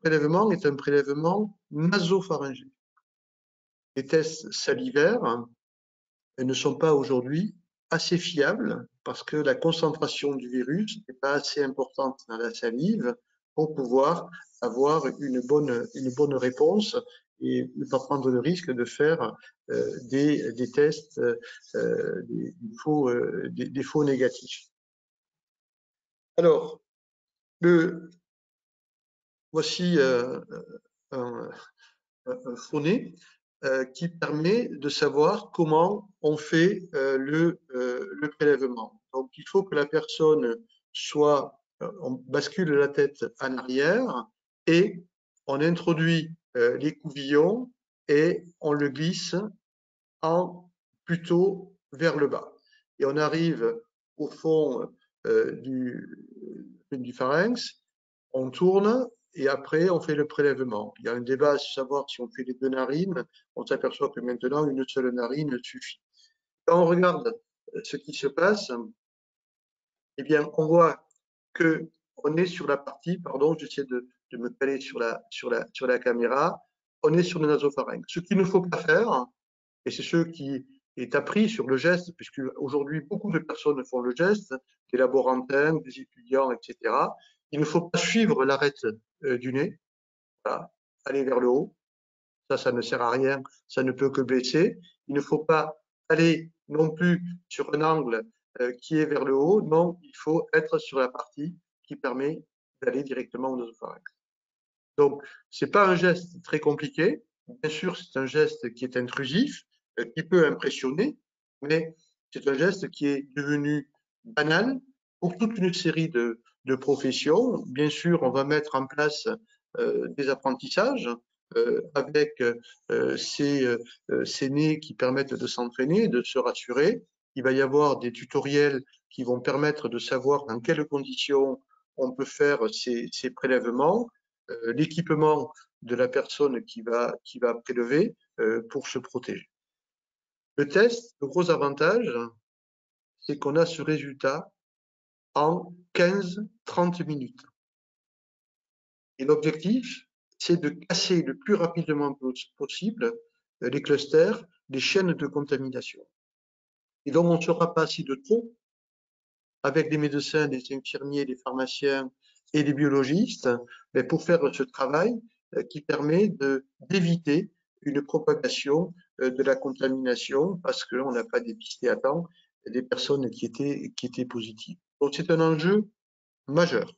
prélèvement est un prélèvement nasopharyngé. Les tests salivaires ne sont pas aujourd'hui assez fiables parce que la concentration du virus n'est pas assez importante dans la salive pour pouvoir avoir une bonne réponse et ne pas prendre le risque de faire des tests des faux négatifs. Alors, voici un phoné qui permet de savoir comment on fait le prélèvement. Donc, il faut que la personne on bascule la tête en arrière et on introduit les couvillons et on le glisse plutôt vers le bas. Et on arrive au fond du pharynx, on tourne et après on fait le prélèvement. Il y a un débat à savoir si on fait les deux narines, on s'aperçoit que maintenant une seule narine suffit. Quand on regarde ce qui se passe, eh bien on voit que on est sur la partie, pardon, j'essaie de me caler sur la caméra, on est sur le nasopharynx. Ce qu'il ne faut pas faire, et c'est ce qui est appris sur le geste, puisque aujourd'hui beaucoup de personnes font le geste, des laborantins, des étudiants, etc. Il ne faut pas suivre l'arête du nez, voilà, aller vers le haut, ça ne sert à rien, ça ne peut que blesser. Il ne faut pas aller non plus sur un angle qui est vers le haut, non, il faut être sur la partie qui permet d'aller directement au nasopharynx. Donc, c'est pas un geste très compliqué. Bien sûr, c'est un geste qui est intrusif, qui peut impressionner, mais c'est un geste qui est devenu banal pour toute une série de professions. Bien sûr, on va mettre en place des apprentissages avec ces nez qui permettent de s'entraîner, de se rassurer. Il va y avoir des tutoriels qui vont permettre de savoir dans quelles conditions on peut faire ces prélèvements, l'équipement de la personne qui va prélever pour se protéger. Le test, le gros avantage, c'est qu'on a ce résultat en 15-30 minutes. Et l'objectif, c'est de casser le plus rapidement possible les clusters, les chaînes de contamination. Et donc, on ne sera pas assis de trop avec les médecins, les infirmiers, les pharmaciens et les biologistes pour faire ce travail qui permet d'éviter une propagation de la contamination parce qu'on n'a pas dépisté à temps des personnes qui étaient positives. Donc, c'est un enjeu majeur.